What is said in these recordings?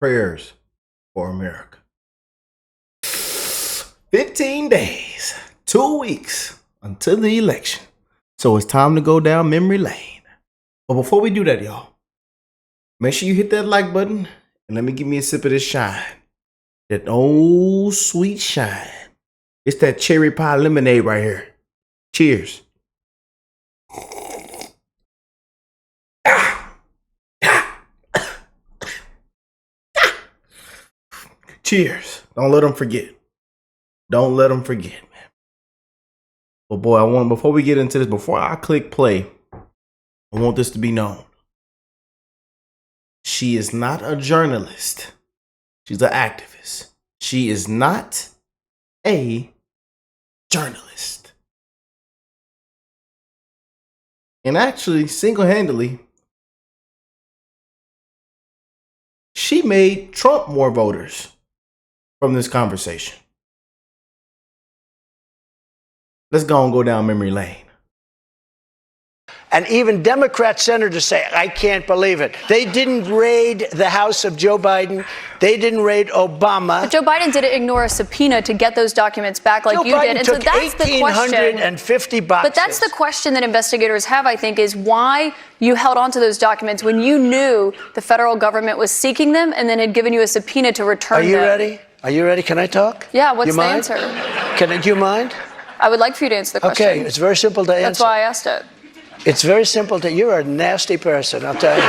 prayers for America. 15 days, 2 weeks until the election. So it's time to go down memory lane. But before we do that, y'all, make sure you hit that like button and let me give me a sip of this shine. That old sweet shine. It's that cherry pie lemonade right here. Cheers. Cheers. Don't let them forget. Don't let them forget, man. But boy, before we get into this, before I click play, I want this to be known. She is not a journalist. She's an activist. She is not a journalist. And actually, single-handedly, she made Trump more voters from this conversation. Let's go down memory lane. And even Democrat senators say, I can't believe it. They didn't raid the house of Joe Biden. They didn't raid Obama. But Joe Biden didn't ignore a subpoena to get those documents back like you did. And so that's the question. 1,850 boxes. But that's the question that investigators have, I think, is why you held on to those documents when you knew the federal government was seeking them and then had given you a subpoena to return them. Are you ready? Are you ready? Can I talk? Yeah, what's the answer? Do you mind? I would like for you to answer the question. Okay, it's very simple to answer. That's why I asked it. It's very simple you're a nasty person, I'll tell you.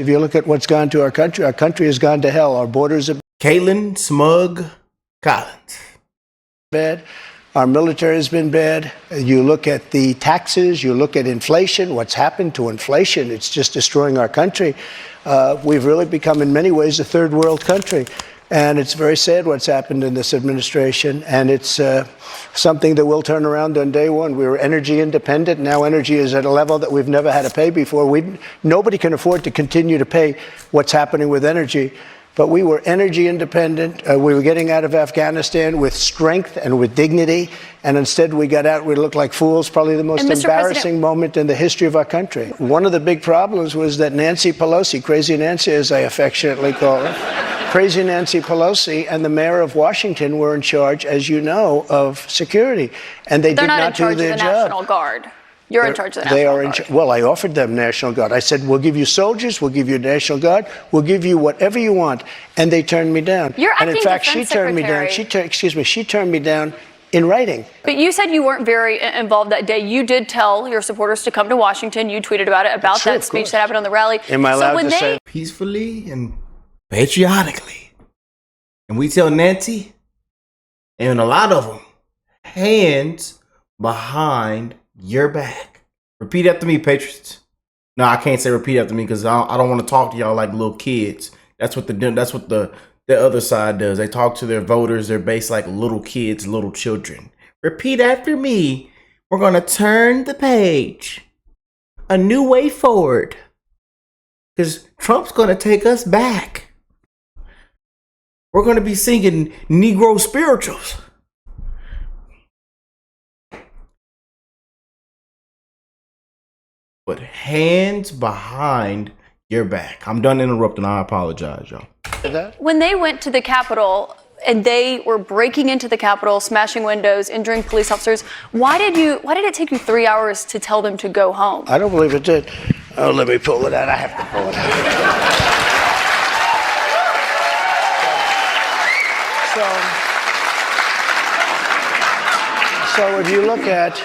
If you look at what's gone to our country has gone to hell. Our borders are Caitlin Smug Collins. Bad. Our military has been bad. You look at the taxes, you look at inflation, what's happened to inflation, it's just destroying our country. We've really become, in many ways, a third world country. And it's very sad what's happened in this administration. And it's something that will turn around on day one. We were energy independent. Now energy is at a level that we've never had to pay before. Nobody can afford to continue to pay what's happening with energy. But we were energy independent. We were getting out of Afghanistan with strength and with dignity. And instead we got out, we looked like fools, probably the most embarrassing moment in the history of our country. One of the big problems was that Nancy Pelosi, Crazy Nancy as I affectionately call her, Crazy Nancy Pelosi and the mayor of Washington were in charge, as you know, of security. And they did not do their job. They're not in charge of the National Guard. You're in charge of the National Guard. Well, I offered them National Guard. I said, we'll give you soldiers, we'll give you National Guard, we'll give you whatever you want. And they turned me down. You're acting and in fact, defense she turned secretary. me down. She turned me down in writing. But you said you weren't very involved that day. You did tell your supporters to come to Washington. You tweeted about it, about that speech that happened on the rally. Am I allowed to say? Peacefully and patriotically. And we tell Nancy and a lot of them, hands behind your back. Repeat after me, patriots. No, I can't say repeat after me because I don't want to talk to y'all like little kids. That's what the other side does. They talk to their voters, their base like little kids, little children. Repeat after me. We're going to turn the page. A new way forward. Because Trump's going to take us back. We're going to be singing Negro spirituals. But hands behind your back. I'm done interrupting. I apologize, y'all. When they went to the Capitol and they were breaking into the Capitol, smashing windows, injuring police officers, why did it take you 3 hours to tell them to go home? I don't believe it did. Oh, let me pull it out. I have to pull it out. So if you look at,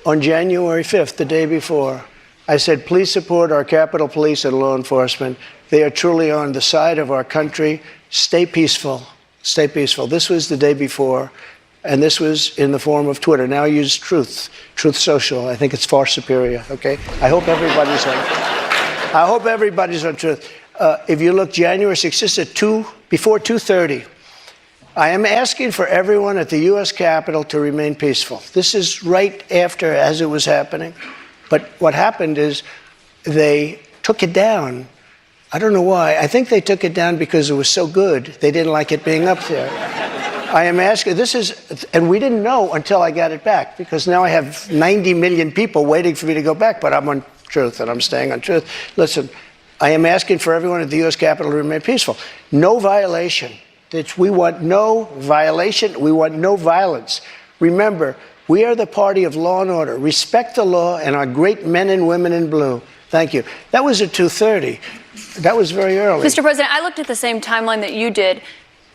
on January 5th, the day before, I said, please support our Capitol Police and law enforcement. They are truly on the side of our country. Stay peaceful. Stay peaceful. This was the day before, and this was in the form of Twitter. Now I use Truth Social. I think it's far superior, okay? I hope everybody's on Truth. If you look January 6th, this is before 2:30. I am asking for everyone at the U.S. Capitol to remain peaceful. This is right after, as it was happening. But what happened is they took it down. I don't know why. I think they took it down because it was so good. They didn't like it being up there. I am asking, and we didn't know until I got it back, because now I have 90 million people waiting for me to go back, but I'm on Truth and I'm staying on Truth. Listen, I am asking for everyone at the U.S. Capitol to remain peaceful. No violation. We want no violation. We want no violence. Remember, we are the party of law and order. Respect the law and our great men and women in blue. Thank you. That was at 2:30. That was very early. Mr. President, I looked at the same timeline that you did.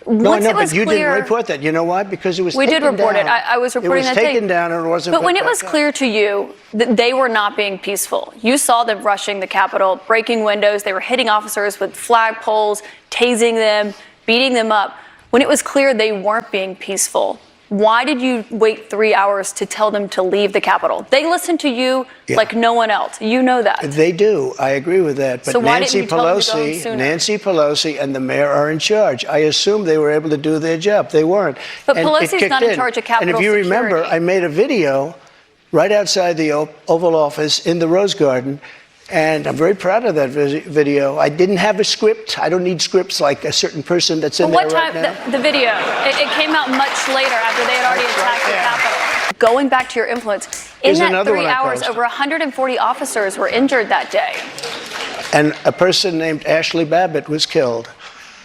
No, Once I know, it was but you clear, didn't report that. You know why? Because it was we taken did report down. it. I was reporting that It was taken thing. down and it wasn't. But when put it was back up. clear to you that they were not being peaceful, you saw them rushing the Capitol, breaking windows. They were hitting officers with flagpoles, tasing them, beating them up. When it was clear they weren't being peaceful, why did you wait 3 hours to tell them to leave the Capitol? They listen to you like no one else. You know that. They do. I agree with that. But So why didn't you tell them to go home sooner? Nancy Pelosi and the mayor are in charge. I assume they were able to do their job. They weren't. But And it Pelosi's kicked not in charge of Capitol And if you remember, security. I made a video right outside the Oval Office in the Rose Garden. And I'm very proud of that video. I didn't have a script. I don't need scripts like a certain person that's in Well, there what right time? now. The video. It came out much later after they had already attacked the Capitol. Going back to your influence, in Here's that another 3 one I hours, posted. over 140 officers were injured that day. And a person named Ashley Babbitt was killed.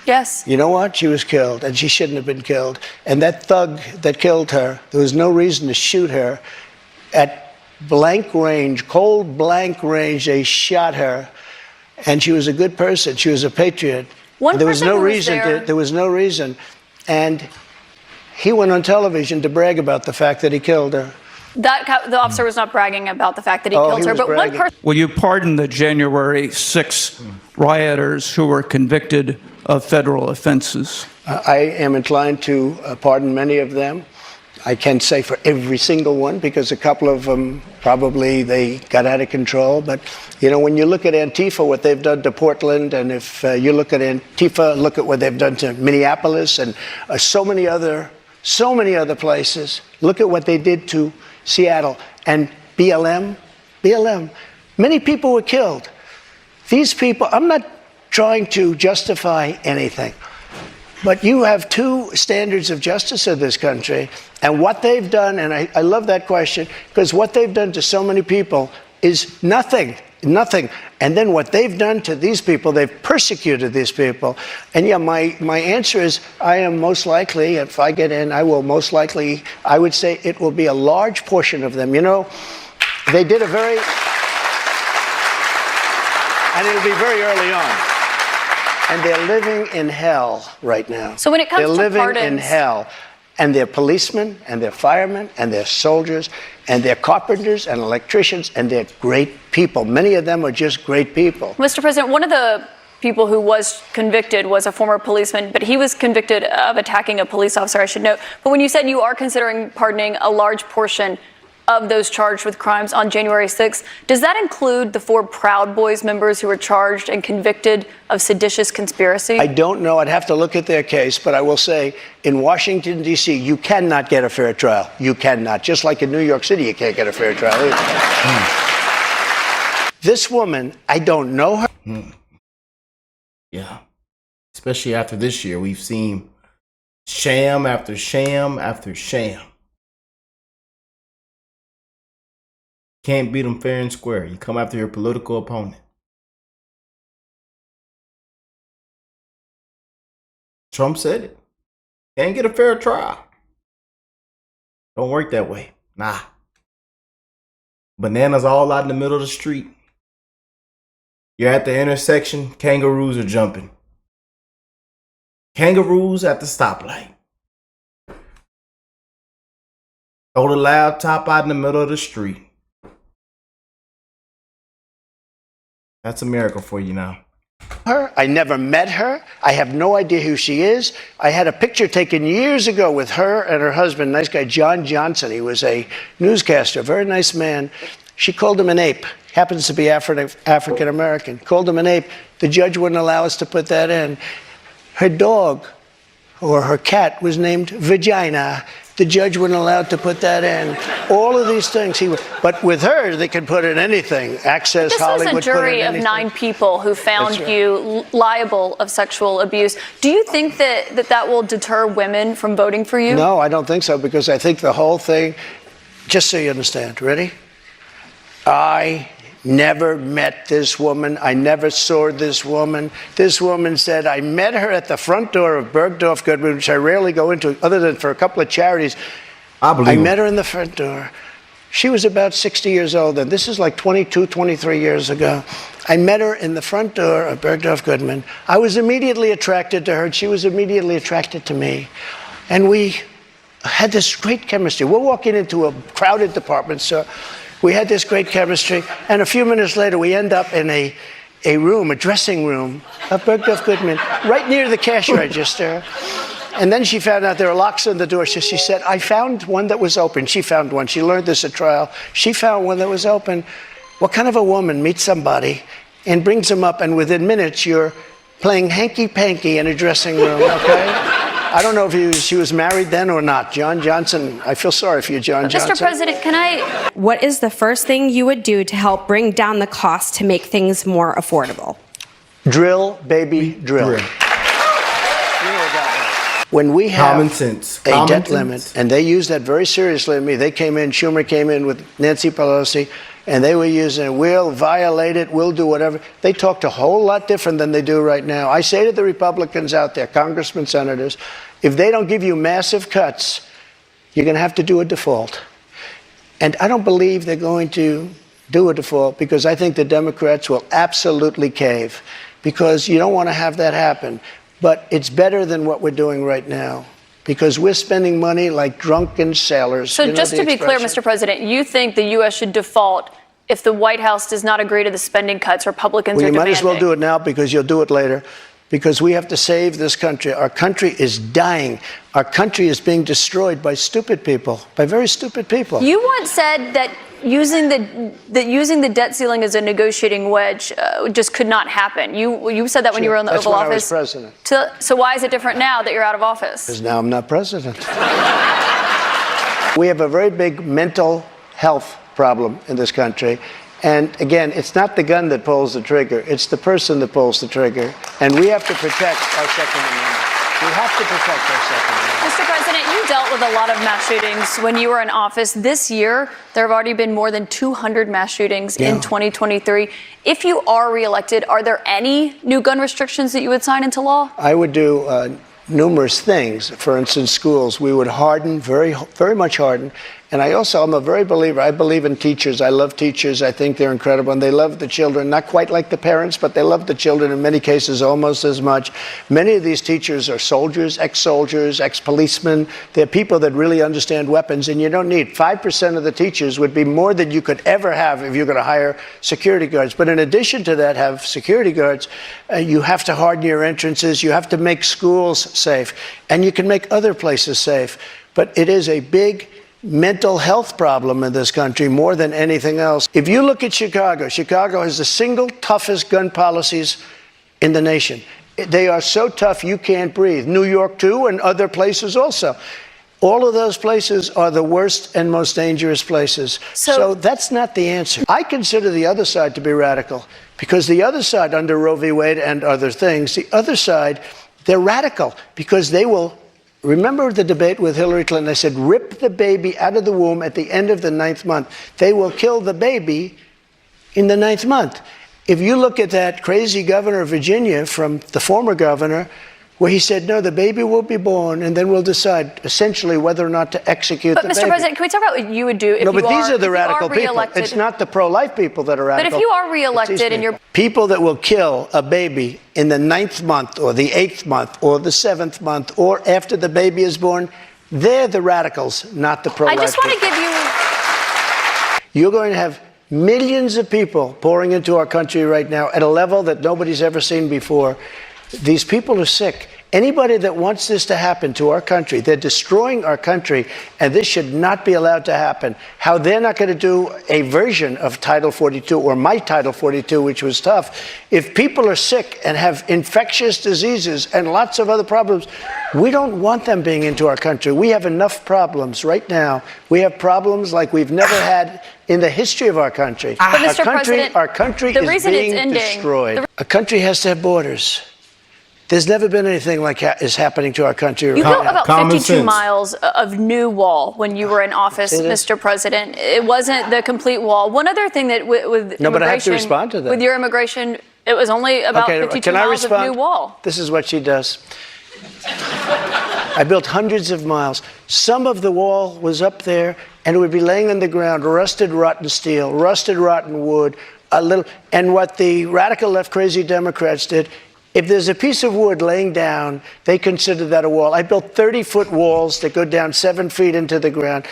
Yes. You know what? She was killed, and she shouldn't have been killed. And that thug that killed her, there was no reason to shoot her. At blank range, cold blank range, they shot her. And she was a good person. She was a patriot. One There was person no who was reason. there- There was no reason. And he went on television to brag about the fact that he killed her. The officer was not bragging about the fact that he Oh, killed he her, was but one bragging. person. Will you pardon the January 6 rioters who were convicted of federal offenses? I am inclined to pardon many of them. I can't say for every single one because a couple of them probably they got out of control. But, you know, when you look at Antifa, what they've done to Portland, and if you look at Antifa, look at what they've done to Minneapolis and so many other places. Look at what they did to Seattle and BLM. Many people were killed. These people, I'm not trying to justify anything. But you have two standards of justice in this country, and what they've done, and I love that question, because what they've done to so many people is nothing. And then what they've done to these people, they've persecuted these people. And yeah, my answer is I am most likely, if I get in, I will most likely, I would say it will be a large portion of them. You know, they did a very, and it'll be very early on. And they're living in hell right now. So when it comes they're to living pardons, in hell. And they're policemen, and they're firemen, and they're soldiers, and they're carpenters and electricians, and they're great people. Many of them are just great people. Mr. President, one of the people who was convicted was a former policeman, but he was convicted of attacking a police officer, I should note. But when you said you are considering pardoning a large portion of those charged with crimes on January 6th, does that include the 4 Proud Boys members who were charged and convicted of seditious conspiracy? I don't know. I'd have to look at their case, but I will say in Washington, D.C., you cannot get a fair trial. You cannot. Just like in New York City, you can't get a fair trial either. This woman, I don't know her. Yeah. Especially after this year, we've seen sham after sham after sham. Can't beat them fair and square. You come after your political opponent. Trump said it. Can't get a fair trial. Don't work that way. Nah. Bananas all out in the middle of the street. You're at the intersection, kangaroos are jumping. Kangaroos at the stoplight. Throw the laptop out in the middle of the street. That's America for you now. I never met her. I have no idea who she is. I had a picture taken years ago with her and her husband, nice guy, John Johnson. He was a newscaster, very nice man. She called him an ape. Happens to be African American. Called him an ape. The judge wouldn't allow us to put that in. Her dog or her cat was named Vagina. The judge wouldn't allow to put that in. All of these things. But with her, they could put in anything. Access, this Hollywood. was a jury of 9 people who found you liable of sexual abuse. Do you think that will deter women from voting for you? No, I don't think so, because I think the whole thing, just so you understand, ready? I never met this woman. I never saw this woman. This woman said, I met her at the front door of Bergdorf Goodman, which I rarely go into other than for a couple of charities. I met her in the front door. She was about 60 years old, and this is like 22, 23 years ago. I met her in the front door of Bergdorf Goodman. I was immediately attracted to her, and she was immediately attracted to me. And we had this great chemistry. We're walking into a crowded department store. We had this great chemistry, and a few minutes later, we end up in a room, a dressing room of Bergdorf Goodman, right near the cash register. And then she found out there were locks on the door. So she said, I found one that was open. She found one. She learned this at trial. She found one that was open. What kind of a woman meets somebody and brings them up, and within minutes, you're playing hanky-panky in a dressing room, okay? I don't know if she was married then or not. John Johnson, I feel sorry for you, John Johnson. Mr. President, can I... What is the first thing you would do to help bring down the cost to make things more affordable? Drill, baby, drill. When we have a debt limit, and they use that very seriously on me, they came in, Schumer came in with Nancy Pelosi, and they were using it, we'll violate it, we'll do whatever. They talked a whole lot different than they do right now. I say to the Republicans out there, congressmen, senators, if they don't give you massive cuts, you're going to have to do a default. And I don't believe they're going to do a default, because I think the Democrats will absolutely cave, because you don't want to have that happen. But it's better than what we're doing right now, because we're spending money like drunken sailors. So just to be clear, Mr. President, you think the U.S. should default if the White House does not agree to the spending cuts Republicans are demanding? Well, you might as well do it now, because you'll do it later, because we have to save this country. Our country is dying. Our country is being destroyed by stupid people, by very stupid people. You once said that using the debt ceiling as a negotiating wedge just could not happen. You said that when you were in the Oval Office. That's when I was president. So why is it different now that you're out of office? Because now I'm not president. We have a very big mental health problem in this country. And again, it's not the gun that pulls the trigger, it's the person that pulls the trigger. And we have to protect our Second Amendment. We have to protect our Second Amendment. Mr. President, you dealt with a lot of mass shootings when you were in office. This year, there have already been more than 200 mass shootings in 2023. If you are reelected, are there any new gun restrictions that you would sign into law? I would do numerous things. For instance, schools, we would harden, very much harden. And I'm a very believer. I believe in teachers. I love teachers. I think they're incredible. And they love the children, not quite like the parents, but they love the children in many cases almost as much. Many of these teachers are soldiers, ex-policemen. They're people that really understand weapons. And you don't need 5% of the teachers would be more than you could ever have if you're going to hire security guards. But in addition to that, have security guards, you have to harden your entrances. You have to make schools safe. And you can make other places safe. But it is a big mental health problem in this country more than anything else. If you look at Chicago, Chicago has the single toughest gun policies in the nation. They are so tough you can't breathe. New York too, and other places also. All of those places are the worst and most dangerous places. So that's not the answer. I consider the other side to be radical, because the other side, under Roe v. Wade and other things, the other side, they're radical because they will. Remember the debate with Hillary Clinton? I said, rip the baby out of the womb at the end of the 9th month. They will kill the baby in the 9th month. If you look at that crazy governor of Virginia from the former governor, where he said, no, the baby will be born, and then we'll decide essentially whether or not to execute the baby. But, Mr. President, can we talk about what you would do if you are reelected? No, but these are the radical people. Reelected. It's not the pro-life people that are radical. But if you are reelected and you're... People that will kill a baby in the 9th month or the 8th month or the 7th month or after the baby is born, they're the radicals, not the pro-life people. I just want to give you... You're going to have millions of people pouring into our country right now at a level that nobody's ever seen before. These people are sick. Anybody that wants this to happen to our country, they're destroying our country, and this should not be allowed to happen. How they're not going to do a version of Title 42 or my Title 42, which was tough. If people are sick and have infectious diseases and lots of other problems, we don't want them being into our country. We have enough problems right now. We have problems like we've never had in the history of our country. But Mr. President, our country is being destroyed. A country has to have borders. There's never been anything like is happening to our country. You built about Common 52 sense. miles of new wall when you were in office, Mr. President. It wasn't the complete wall. One other thing that with No, but I have to immigration, respond to that. with your immigration, it was only about 52 can I miles of respond? new wall. This is what she does. I built hundreds of miles. Some of the wall was up there, and it would be laying on the ground, rusted, rotten steel, rusted, rotten wood, a little. And what the radical left, crazy Democrats did, if there's a piece of wood laying down, they consider that a wall. I built 30-foot walls that go down 7 feet into the ground.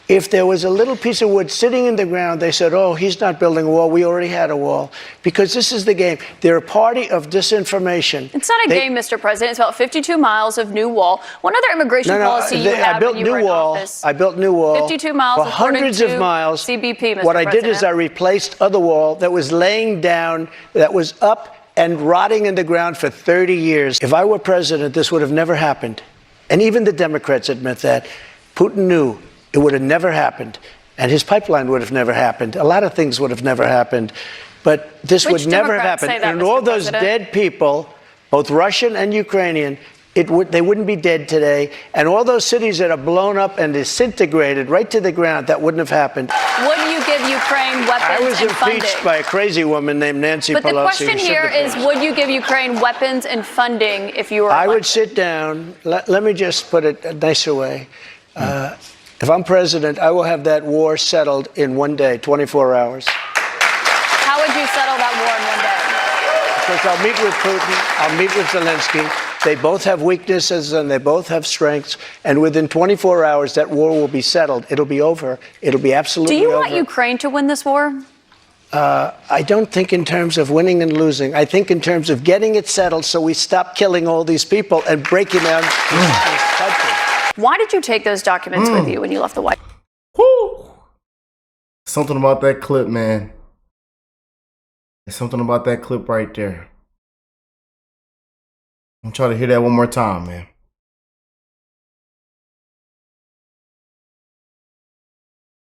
If there was a little piece of wood sitting in the ground, they said, oh, he's not building a wall. We already had a wall. Because this is the game. They're a party of disinformation. It's not a game, Mr. President. It's about 52 miles of new wall. One other immigration policy you had when you were in office. I built new wall. 52 miles for hundreds of miles. CBP, Mr. What I did President. is I replaced other wall that was laying down, that was up and rotting in the ground for 30 years. If I were president, this would have never happened. And even the Democrats admit that. Putin knew it would have never happened. And his pipeline would have never happened. A lot of things would have never happened. But this would never have happened. And all those dead people, both Russian and Ukrainian, they wouldn't be dead today. And all those cities that are blown up and disintegrated right to the ground, that wouldn't have happened. Would you give Ukraine weapons I was and impeached funding? by a crazy woman named Nancy Pelosi. But the question here is, would you give Ukraine weapons and funding if you were elected? I would sit down. Let me just put it a nicer way. If I'm president, I will have that war settled in 1 day, 24 hours. How would you settle that war in 1 day? Because I'll meet with Putin, I'll meet with Zelensky. They both have weaknesses and they both have strengths. And within 24 hours, that war will be settled. It'll be over. It'll be absolutely over. Do you want Ukraine to win this war? I don't think in terms of winning and losing. I think in terms of getting it settled so we stop killing all these people and breaking down this country. Why did you take those documents with you when you left the White House? Woo! Something about that clip, man. There's something about that clip right there. I'm trying to hear that one more time, man.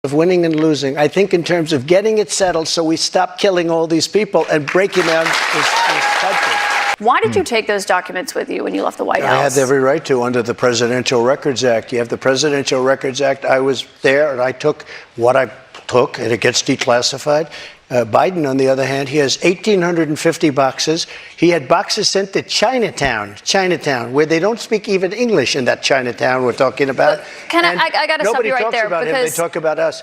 Of winning and losing. I think in terms of getting it settled so we stop killing all these people and breaking down this country. Why did you take those documents with you when you left the White House? I had every right to under the Presidential Records Act. You have the Presidential Records Act. I was there and I took what I took and it gets declassified. Biden, on the other hand, he has 1,850 boxes. He had boxes sent to Chinatown, where they don't speak even English in that Chinatown we're talking about. I got to stop you right there. Nobody talks about him. They Because talk about us.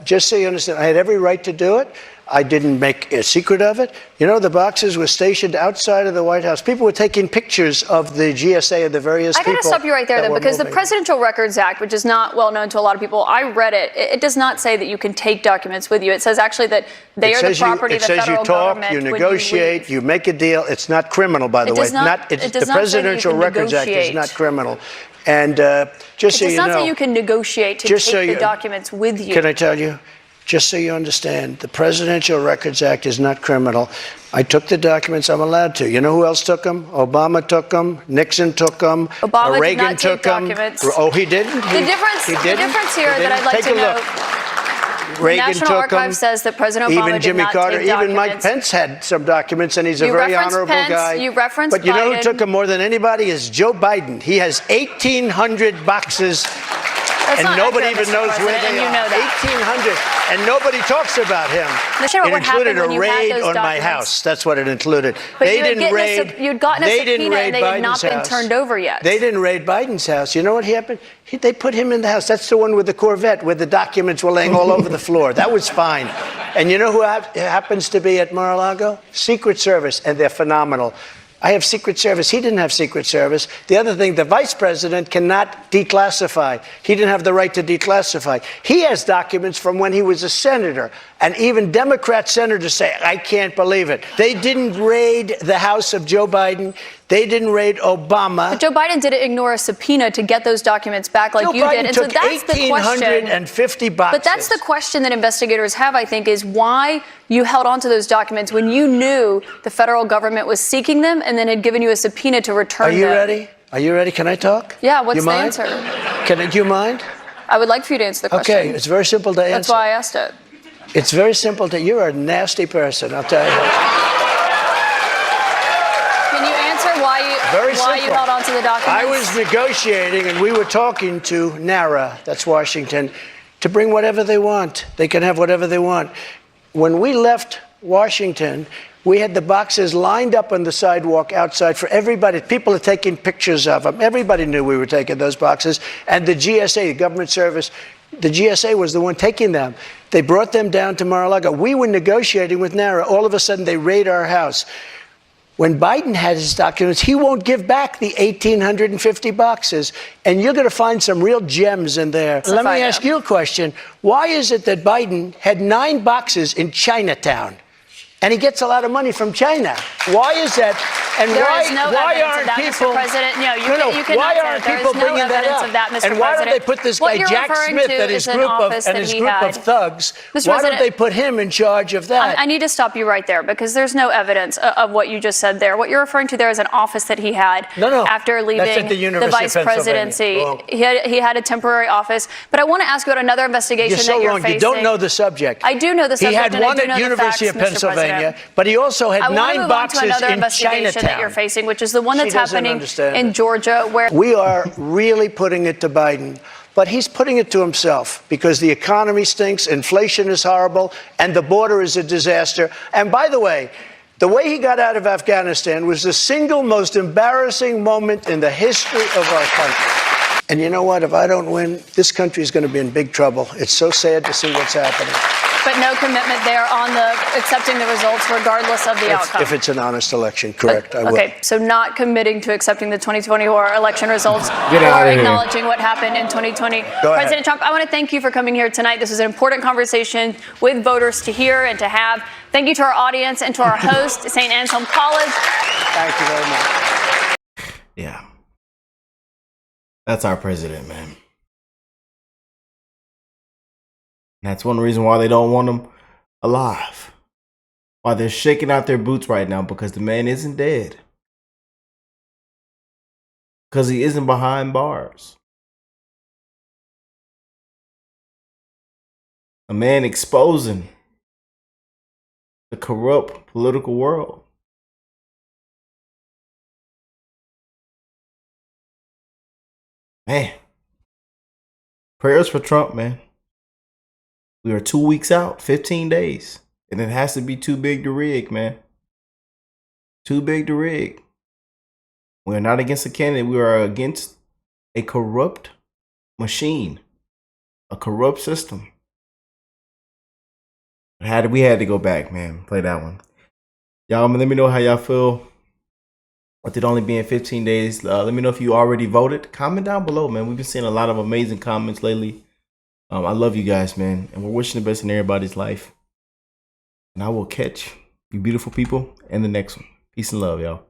Just so you understand, I had every right to do it. I didn't make a secret of it. You know, the boxes were stationed outside of the White House. People were taking pictures of the GSA of the various people. I got to stop you right there, though, because the Presidential Records Act, which is not well known to a lot of people, I read it. It does not say that you can take documents with you. It says actually that they are the property of the federal government. It says you talk, you negotiate, you make a deal. It's not criminal, by the way. The Presidential Records Act is not criminal. And just so you know, it does not say you can negotiate to take the documents with you. Can I tell you? Just so you understand, the Presidential Records Act is not criminal. I took the documents. I'm allowed to. You know who else took them? Obama took them. Nixon took them. Obama Reagan did not took take them. documents. Oh, he didn't? The difference here that I'd like to know. Reagan National took Archive them. says that President Obama Even Jimmy did not Carter, take even Mike documents. Pence had some documents, and he's a very honorable guy. You referenced But you know who Biden. took them more than anybody is Joe Biden. He has 1,800 boxes. That's And not nobody accurate, even Mr. knows where President, they and you are. know that. 1,800. And nobody talks about him. Let's hear It what happened included when a you had raid those on my documents. house. That's what it included. But They you had didn't raid. you'd gotten a they subpoena didn't raid and they had not Biden's been house. turned over yet. They didn't raid Biden's house. You know what happened? They put him in the house. That's the one with the Corvette where the documents were laying all over the floor. That was fine. And you know who happens to be at Mar-a-Lago? Secret Service, and they're phenomenal. I have Secret Service. He didn't have Secret Service. The other thing, the vice president cannot declassify. He didn't have the right to declassify. He has documents from when he was a senator. And even Democrat senators say, I can't believe it. They didn't raid the house of Joe Biden. They didn't raid Obama. But Joe Biden didn't ignore a subpoena to get those documents back like Joe you Biden did. And so took that's the question. 1,850 boxes. But that's the question that investigators have, I think, is why you held on to those documents when you knew the federal government was seeking them and then had given you a subpoena to return them. Are you ready? Are you ready? Can I talk? Yeah, what's the mind? answer? Do you mind? I would like for you to answer the question. Okay, it's very simple to answer. That's why I asked it. It's very simple you're a nasty person, I'll tell you. Can you answer why you held on to the documents? I was negotiating, and we were talking to NARA, that's Washington, to bring whatever they want. They can have whatever they want. When we left Washington, we had the boxes lined up on the sidewalk outside for everybody. People are taking pictures of them. Everybody knew we were taking those boxes. And the GSA, the government service, the GSA was the one taking them. They brought them down to Mar-a-Lago. We were negotiating with NARA. All of a sudden, they raid our house. When Biden had his documents, he won't give back the 1,850 boxes. And you're going to find some real gems in there. Let me ask you a question. Why is it that Biden had 9 boxes in Chinatown? And he gets a lot of money from China. Why is that? And why aren't people? Why aren't people bringing that up? And why don't they put this guy Jack Smith and his group of thugs? Why don't they put him in charge of that? I need to stop you right there because there's no evidence of what you just said there. What you're referring to there is an office that he had after leaving the vice presidency. He had a temporary office. But I want to ask you about another investigation that you're facing. You don't know the subject. I do know the subject. He had one at University of Pennsylvania, but he also had 9 boxes in Chinatown that you're facing, which is the one that's happening in Georgia, where we are really putting it to Biden, but he's putting it to himself because the economy stinks, inflation is horrible, and the border is a disaster. And by the way he got out of Afghanistan was the single most embarrassing moment in the history of our country. And you know what? If I don't win, this country is going to be in big trouble. It's so sad to see what's happening. But no commitment there on accepting the results regardless of the outcome. If it's an honest election, correct, I will. Okay, so not committing to accepting the 2024 election results or acknowledging what happened in 2020. President Trump, I want to thank you for coming here tonight. This is an important conversation with voters to hear and to have. Thank you to our audience and to our host, St. Anselm College. Thank you very much. Yeah. That's our president, man. That's one reason why they don't want him alive. Why they're shaking out their boots right now, because the man isn't dead. Because he isn't behind bars. A man exposing the corrupt political world. Man. Prayers for Trump, man. We are 2 weeks out, 15 days. And it has to be too big to rig, man. Too big to rig. We are not against a candidate. We are against a corrupt machine. A corrupt system. We had to go back, man. Play that one. Y'all, let me know how y'all feel. With it only being 15 days. Let me know if you already voted. Comment down below, man. We've been seeing a lot of amazing comments lately. I love you guys, man. And we're wishing the best in everybody's life. And I will catch you beautiful people in the next one. Peace and love, y'all.